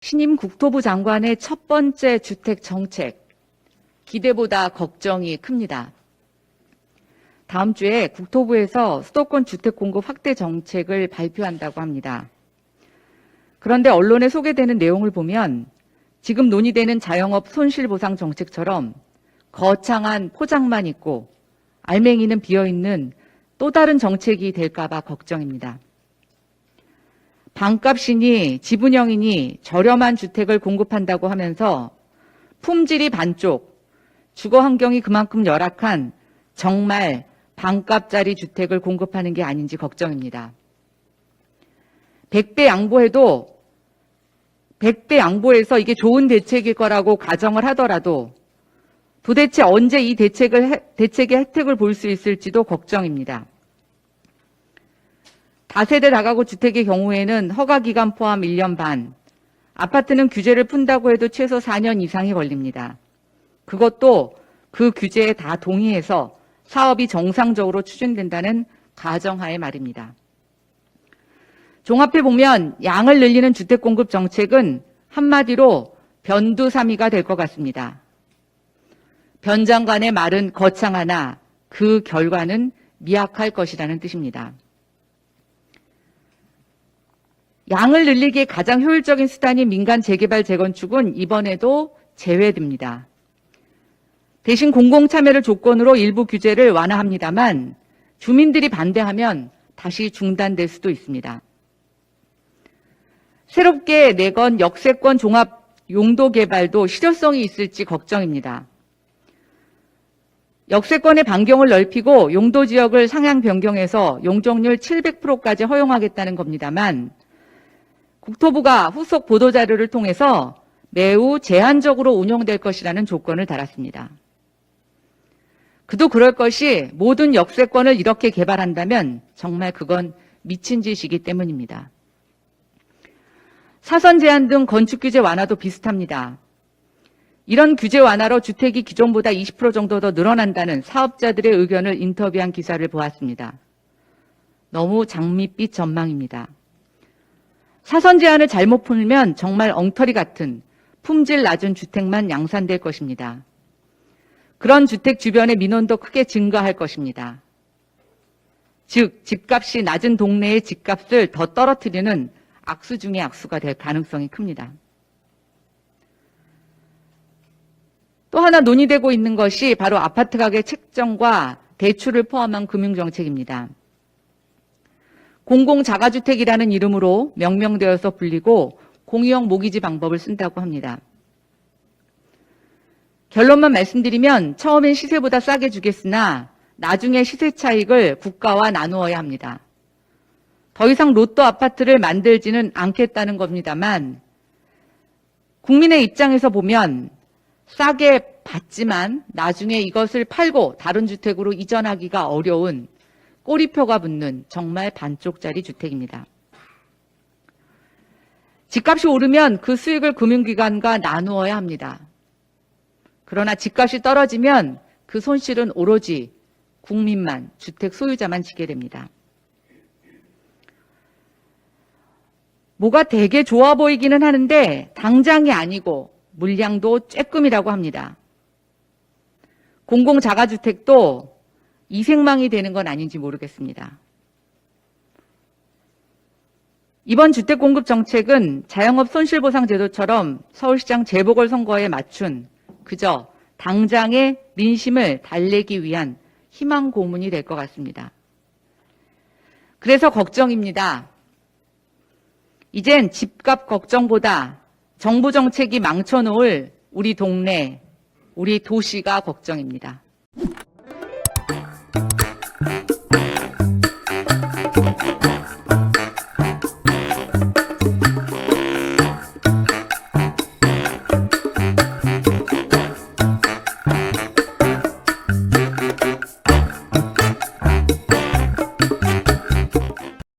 신임 국토부 장관의 첫 번째 주택 정책, 기대보다 걱정이 큽니다. 다음 주에 국토부에서 수도권 주택 공급 확대 정책을 발표한다고 합니다. 그런데 언론에 소개되는 내용을 보면 지금 논의되는 자영업 손실보상 정책처럼 거창한 포장만 있고 알맹이는 비어있는 또 다른 정책이 될까봐 걱정입니다. 반값이니 지분형이니 저렴한 주택을 공급한다고 하면서 품질이 반쪽, 주거 환경이 그만큼 열악한 정말 반값짜리 주택을 공급하는 게 아닌지 걱정입니다. 100배 양보해서 이게 좋은 대책일 거라고 가정을 하더라도 도대체 언제 이 대책의 혜택을 볼 수 있을지도 걱정입니다. 다세대 다가구 주택의 경우에는 허가기간 포함 1년 반, 아파트는 규제를 푼다고 해도 최소 4년 이상이 걸립니다. 그것도 그 규제에 다 동의해서 사업이 정상적으로 추진된다는 가정하에 말입니다. 종합해보면 양을 늘리는 주택 공급 정책은 한마디로 변두사미가 될 것 같습니다. 변 장관의 말은 거창하나 그 결과는 미약할 것이라는 뜻입니다. 양을 늘리기에 가장 효율적인 수단인 민간 재개발 재건축은 이번에도 제외됩니다. 대신 공공참여를 조건으로 일부 규제를 완화합니다만 주민들이 반대하면 다시 중단될 수도 있습니다. 새롭게 내건 역세권 종합 용도 개발도 실효성이 있을지 걱정입니다. 역세권의 반경을 넓히고 용도 지역을 상향 변경해서 용적률 700%까지 허용하겠다는 겁니다만 국토부가 후속 보도자료를 통해서 매우 제한적으로 운영될 것이라는 조건을 달았습니다. 그도 그럴 것이 모든 역세권을 이렇게 개발한다면 정말 그건 미친 짓이기 때문입니다. 사선 제한 등 건축 규제 완화도 비슷합니다. 이런 규제 완화로 주택이 기존보다 20% 정도 더 늘어난다는 사업자들의 의견을 인터뷰한 기사를 보았습니다. 너무 장밋빛 전망입니다. 사선 제한을 잘못 풀면 정말 엉터리 같은 품질 낮은 주택만 양산될 것입니다. 그런 주택 주변의 민원도 크게 증가할 것입니다. 즉, 집값이 낮은 동네의 집값을 더 떨어뜨리는 악수 중의 악수가 될 가능성이 큽니다. 또 하나 논의되고 있는 것이 바로 아파트 가격 책정과 대출을 포함한 금융정책입니다. 공공자가주택이라는 이름으로 명명되어서 불리고 공유형 모기지 방법을 쓴다고 합니다. 결론만 말씀드리면 처음엔 시세보다 싸게 주겠으나 나중에 시세 차익을 국가와 나누어야 합니다. 더 이상 로또 아파트를 만들지는 않겠다는 겁니다만 국민의 입장에서 보면 싸게 받지만 나중에 이것을 팔고 다른 주택으로 이전하기가 어려운 꼬리표가 붙는 정말 반쪽짜리 주택입니다. 집값이 오르면 그 수익을 금융기관과 나누어야 합니다. 그러나 집값이 떨어지면 그 손실은 오로지 국민만, 주택 소유자만 지게 됩니다. 뭐가 되게 좋아 보이기는 하는데 당장이 아니고 물량도 쬐끔이라고 합니다. 공공자가주택도 이생망이 되는 건 아닌지 모르겠습니다. 이번 주택공급 정책은 자영업 손실보상제도처럼 서울시장 재보궐선거에 맞춘 그저 당장의 민심을 달래기 위한 희망 고문이 될 것 같습니다. 그래서 걱정입니다. 이젠 집값 걱정보다 정부 정책이 망쳐놓을 우리 동네, 우리 도시가 걱정입니다.